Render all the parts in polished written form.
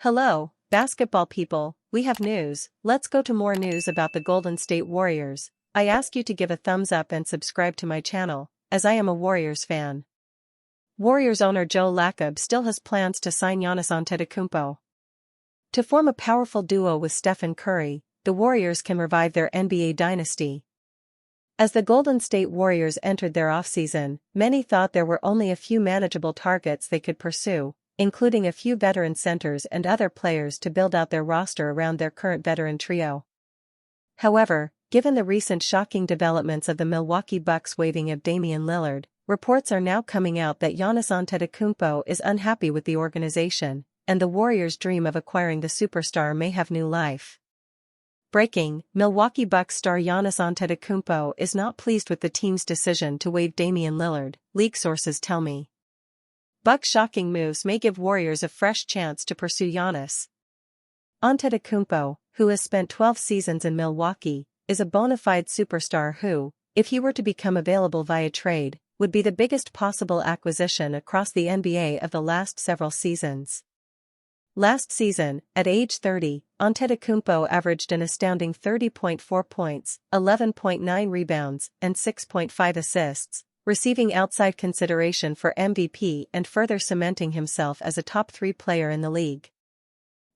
Hello, basketball people, we have news. Let's go to more news about the Golden State Warriors. I ask you to give a thumbs up and subscribe to my channel, as I am a Warriors fan. Warriors owner Joe Lacob still has plans to sign Giannis Antetokounmpo. To form a powerful duo with Stephen Curry, the Warriors can revive their NBA dynasty. As the Golden State Warriors entered their offseason, many thought there were only a few manageable targets they could pursue, including a few veteran centers and other players to build out their roster around their current veteran trio. However, given the recent shocking developments of the Milwaukee Bucks waiving of Damian Lillard, reports are now coming out that Giannis Antetokounmpo is unhappy with the organization, and the Warriors' dream of acquiring the superstar may have new life. Breaking: Milwaukee Bucks star Giannis Antetokounmpo is not pleased with the team's decision to waive Damian Lillard, league sources tell me. Bucks' shocking moves may give Warriors a fresh chance to pursue Giannis. Antetokounmpo, who has spent 12 seasons in Milwaukee, is a bona fide superstar who, if he were to become available via trade, would be the biggest possible acquisition across the NBA of the last several seasons. Last season, at age 30, Antetokounmpo averaged an astounding 30.4 points, 11.9 rebounds, and 6.5 assists, receiving outside consideration for MVP and further cementing himself as a top 3 player in the league.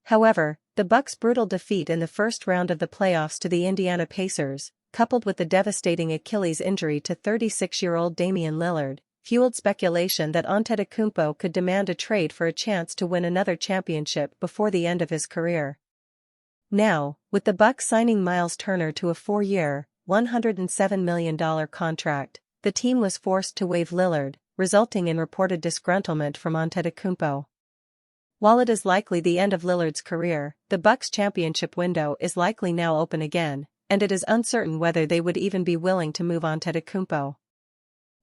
However, the Bucks' brutal defeat in the first round of the playoffs to the Indiana Pacers, coupled with the devastating Achilles injury to 36-year-old Damian Lillard, fueled speculation that Antetokounmpo could demand a trade for a chance to win another championship before the end of his career. Now, with the Bucks signing Miles Turner to a 4-year, $107 million contract, the team was forced to waive Lillard, resulting in reported disgruntlement from Antetokounmpo. While it is likely the end of Lillard's career, the Bucks' championship window is likely now open again, and it is uncertain whether they would even be willing to move Antetokounmpo.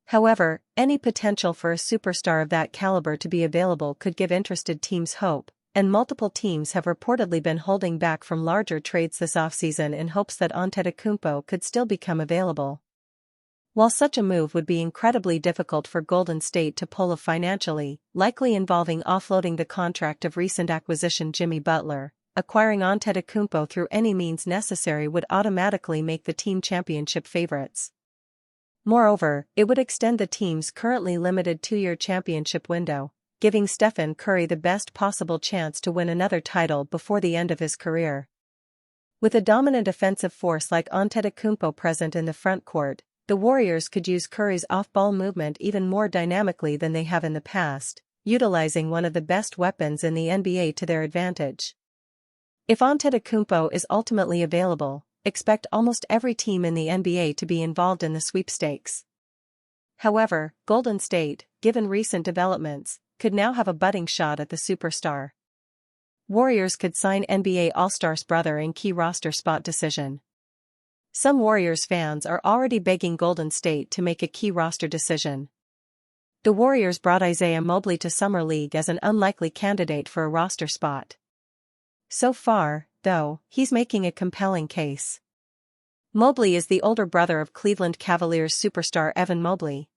However, any potential for a superstar of that caliber to be available could give interested teams hope, and multiple teams have reportedly been holding back from larger trades this offseason in hopes that Antetokounmpo could still become available. While such a move would be incredibly difficult for Golden State to pull off financially, likely involving offloading the contract of recent acquisition Jimmy Butler, acquiring Antetokounmpo through any means necessary would automatically make the team championship favorites. Moreover, it would extend the team's currently limited 2-year championship window, giving Stephen Curry the best possible chance to win another title before the end of his career. With a dominant offensive force like Antetokounmpo present in the front court, the Warriors could use Curry's off-ball movement even more dynamically than they have in the past, utilizing one of the best weapons in the NBA to their advantage. If Antetokounmpo is ultimately available, expect almost every team in the NBA to be involved in the sweepstakes. However, Golden State, given recent developments, could now have a budding shot at the superstar. Warriors could sign NBA All-Star's brother in key roster spot decision. Some Warriors fans are already begging Golden State to make a key roster decision. The Warriors brought Isaiah Mobley to Summer League as an unlikely candidate for a roster spot. So far, though, he's making a compelling case. Mobley is the older brother of Cleveland Cavaliers superstar Evan Mobley.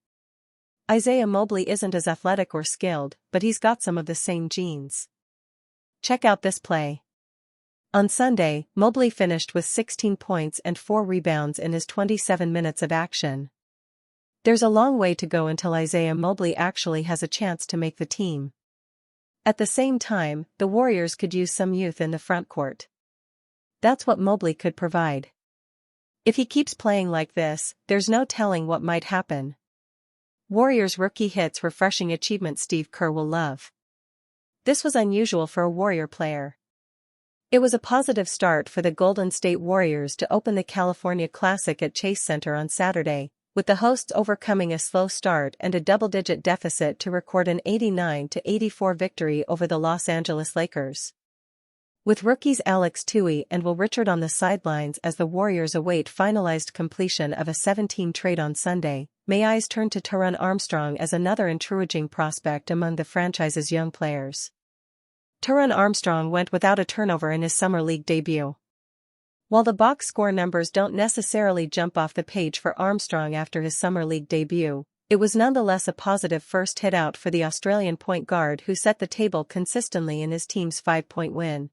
Isaiah Mobley isn't as athletic or skilled, but he's got some of the same genes. Check out this play. On Sunday, Mobley finished with 16 points and 4 rebounds in his 27 minutes of action. There's a long way to go until Isaiah Mobley actually has a chance to make the team. At the same time, the Warriors could use some youth in the front court. That's what Mobley could provide. If he keeps playing like this, there's no telling what might happen. Warriors rookie hits refreshing achievement Steve Kerr will love. This was unusual for a Warrior player. It was a positive start for the Golden State Warriors to open the California Classic at Chase Center on Saturday, with the hosts overcoming a slow start and a double-digit deficit to record an 89-84 victory over the Los Angeles Lakers. With rookies Alex Tui and Will Richard on the sidelines as the Warriors await finalized completion of a 7-team trade on Sunday, may eyes turn to Taran Armstrong as another intriguing prospect among the franchise's young players. Taran Armstrong went without a turnover in his Summer League debut. While the box score numbers don't necessarily jump off the page for Armstrong after his summer league debut, it was nonetheless a positive first hit out for the Australian point guard who set the table consistently in his team's 5-point win.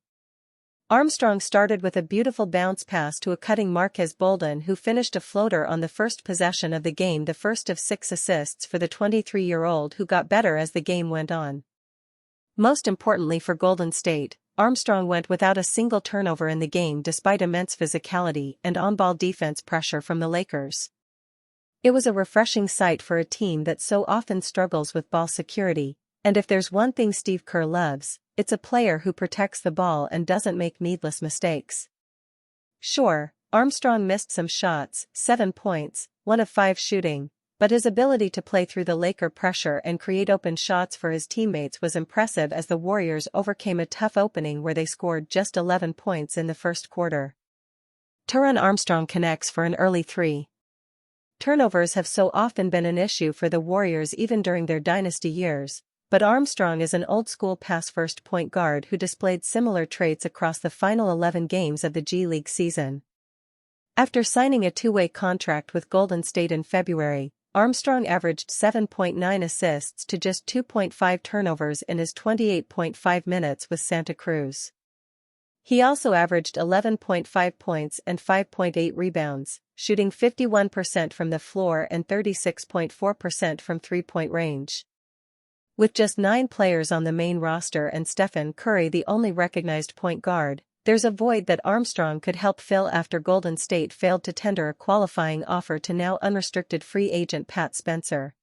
Armstrong started with a beautiful bounce pass to a cutting Marques Bolden who finished a floater on the first possession of the game, the first of 6 assists for the 23-year-old who got better as the game went on. Most importantly for Golden State, Armstrong went without a single turnover in the game despite immense physicality and on-ball defense pressure from the Lakers. It was a refreshing sight for a team that so often struggles with ball security, and if there's one thing Steve Kerr loves, it's a player who protects the ball and doesn't make needless mistakes. Sure, Armstrong missed some shots, 7 points, 1 of 5 shooting, but his ability to play through the Laker pressure and create open shots for his teammates was impressive as the Warriors overcame a tough opening where they scored just 11 points in the first quarter. Taron Armstrong connects for an early 3. Turnovers have so often been an issue for the Warriors even during their dynasty years, but Armstrong is an old-school pass-first point guard who displayed similar traits across the final 11 games of the G League season. After signing a 2-way contract with Golden State in February, Armstrong averaged 7.9 assists to just 2.5 turnovers in his 28.5 minutes with Santa Cruz. He also averaged 11.5 points and 5.8 rebounds, shooting 51% from the floor and 36.4% from three-point range. With just 9 players on the main roster and Stephen Curry the only recognized point guard, there's a void that Armstrong could help fill after Golden State failed to tender a qualifying offer to now unrestricted free agent Pat Spencer.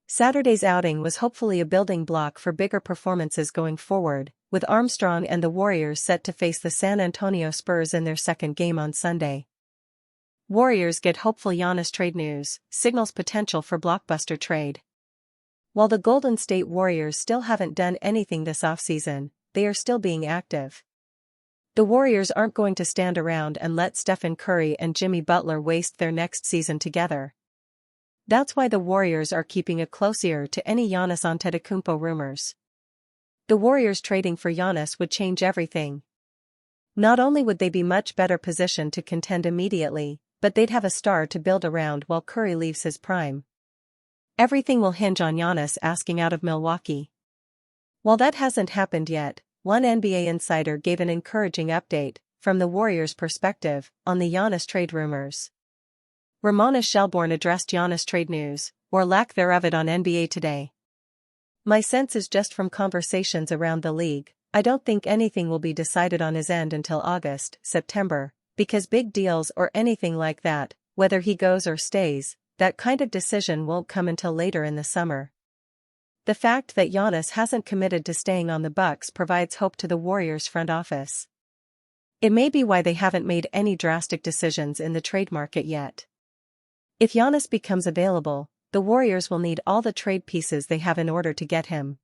Saturday's outing was hopefully a building block for bigger performances going forward, with Armstrong and the Warriors set to face the San Antonio Spurs in their second game on Sunday. Warriors get hopeful Giannis trade news, signals potential for blockbuster trade. While the Golden State Warriors still haven't done anything this offseason, they are still being active. The Warriors aren't going to stand around and let Stephen Curry and Jimmy Butler waste their next season together. That's why the Warriors are keeping a close ear to any Giannis Antetokounmpo rumors. The Warriors trading for Giannis would change everything. Not only would they be much better positioned to contend immediately, but they'd have a star to build around while Curry leaves his prime. Everything will hinge on Giannis asking out of Milwaukee. While that hasn't happened yet, one NBA insider gave an encouraging update, from the Warriors' perspective, on the Giannis trade rumors. Ramona Shelbourne addressed Giannis trade news, or lack thereof it on NBA Today. My sense is just from conversations around the league, I don't think anything will be decided on his end until August, September, because big deals or anything like that, whether he goes or stays, that kind of decision won't come until later in the summer. The fact that Giannis hasn't committed to staying on the Bucks provides hope to the Warriors front office. It may be why they haven't made any drastic decisions in the trade market yet. If Giannis becomes available, the Warriors will need all the trade pieces they have in order to get him.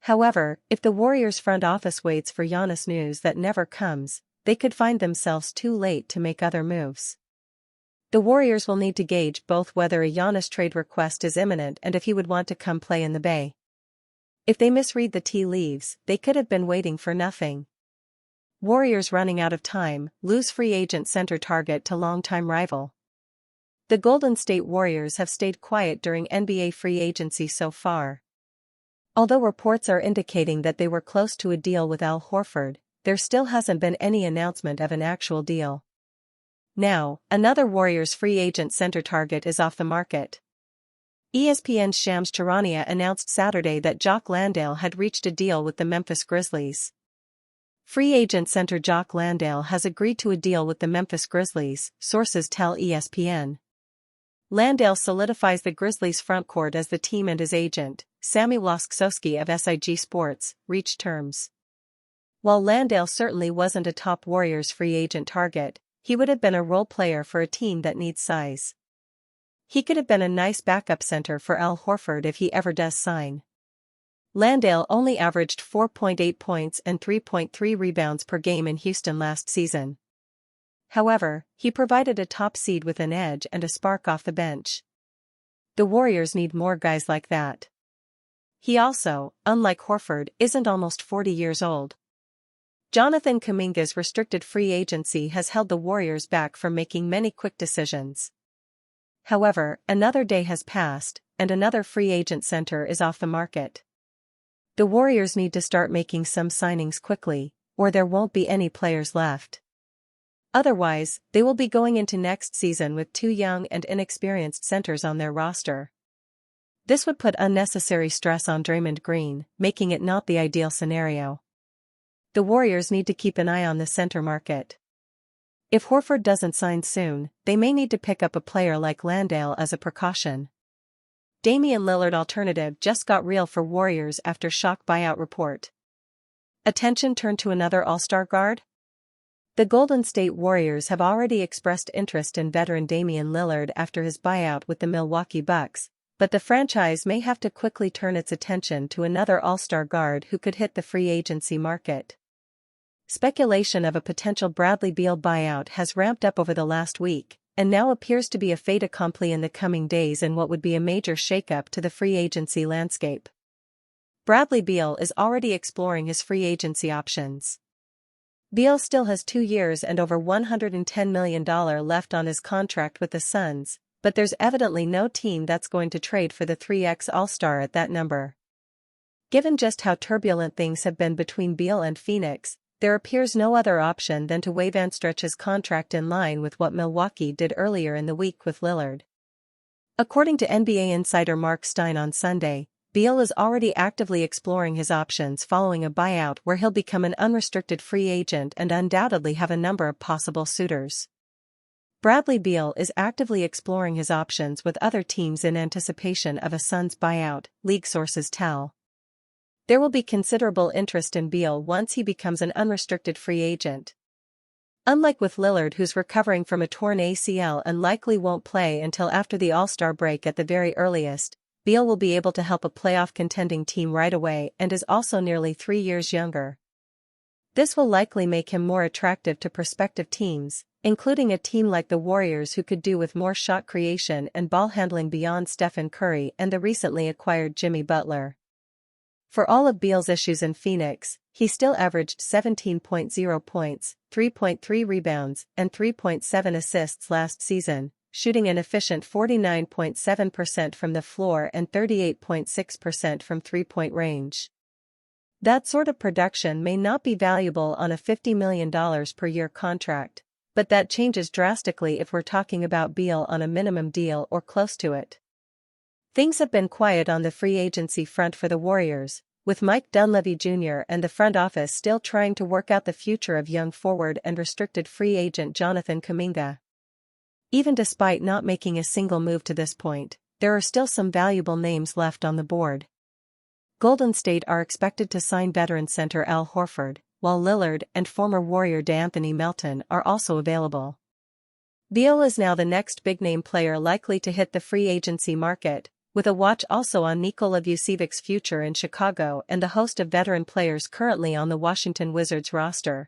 However, if the Warriors front office waits for Giannis news that never comes, they could find themselves too late to make other moves. The Warriors will need to gauge both whether a Giannis trade request is imminent and if he would want to come play in the Bay. If they misread the tea leaves, they could have been waiting for nothing. Warriors running out of time, lose free agent center target to longtime rival. The Golden State Warriors have stayed quiet during NBA free agency so far. Although reports are indicating that they were close to a deal with Al Horford, there still hasn't been any announcement of an actual deal. Now, another Warriors free agent center target is off the market. ESPN's Shams Charania announced Saturday that Jock Landale had reached a deal with the Memphis Grizzlies. Free agent center Jock Landale has agreed to a deal with the Memphis Grizzlies, sources tell ESPN. Landale solidifies the Grizzlies' frontcourt as the team and his agent, Sammy Waskowski of SIG Sports, reached terms. While Landale certainly wasn't a top Warriors free agent target, he would have been a role player for a team that needs size. He could have been a nice backup center for Al Horford if he ever does sign. Landale only averaged 4.8 points and 3.3 rebounds per game in Houston last season. However, he provided a top seed with an edge and a spark off the bench. The Warriors need more guys like that. He also, unlike Horford, isn't almost 40 years old. Jonathan Kuminga's restricted free agency has held the Warriors back from making many quick decisions. However, another day has passed, and another free agent center is off the market. The Warriors need to start making some signings quickly, or there won't be any players left. Otherwise, they will be going into next season with two young and inexperienced centers on their roster. This would put unnecessary stress on Draymond Green, making it not the ideal scenario. The Warriors need to keep an eye on the center market. If Horford doesn't sign soon, they may need to pick up a player like Landale as a precaution. Damian Lillard alternative just got real for Warriors after shock buyout report. Attention turned to another All-Star guard? The Golden State Warriors have already expressed interest in veteran Damian Lillard after his buyout with the Milwaukee Bucks, but the franchise may have to quickly turn its attention to another All-Star guard who could hit the free agency market. Speculation of a potential Bradley Beal buyout has ramped up over the last week, and now appears to be a fait accompli in the coming days in what would be a major shakeup to the free agency landscape. Bradley Beal is already exploring his free agency options. Beal still has 2 years and over $110 million left on his contract with the Suns, but there's evidently no team that's going to trade for the 3x All-Star at that number. Given just how turbulent things have been between Beal and Phoenix, there appears no other option than to waive and stretch his contract in line with what Milwaukee did earlier in the week with Lillard. According to NBA insider Mark Stein on Sunday, Beal is already actively exploring his options following a buyout where he'll become an unrestricted free agent and undoubtedly have a number of possible suitors. Bradley Beal is actively exploring his options with other teams in anticipation of a Suns buyout, league sources tell. There will be considerable interest in Beal once he becomes an unrestricted free agent. Unlike with Lillard, who's recovering from a torn ACL and likely won't play until after the All-Star break at the very earliest, Beal will be able to help a playoff contending team right away and is also nearly 3 years younger. This will likely make him more attractive to prospective teams, including a team like the Warriors who could do with more shot creation and ball handling beyond Stephen Curry and the recently acquired Jimmy Butler. For all of Beal's issues in Phoenix, he still averaged 17.0 points, 3.3 rebounds, and 3.7 assists last season, shooting an efficient 49.7% from the floor and 38.6% from three-point range. That sort of production may not be valuable on a $50 million per year contract, but that changes drastically if we're talking about Beal on a minimum deal or close to it. Things have been quiet on the free agency front for the Warriors, with Mike Dunleavy Jr. and the front office still trying to work out the future of young forward and restricted free agent Jonathan Kuminga. Even despite not making a single move to this point, there are still some valuable names left on the board. Golden State are expected to sign veteran center Al Horford, while Lillard and former Warrior DeAnthony Melton are also available. Beal is now the next big-name player likely to hit the free agency market, with a watch also on Nikola Vucevic's future in Chicago and the host of veteran players currently on the Washington Wizards roster,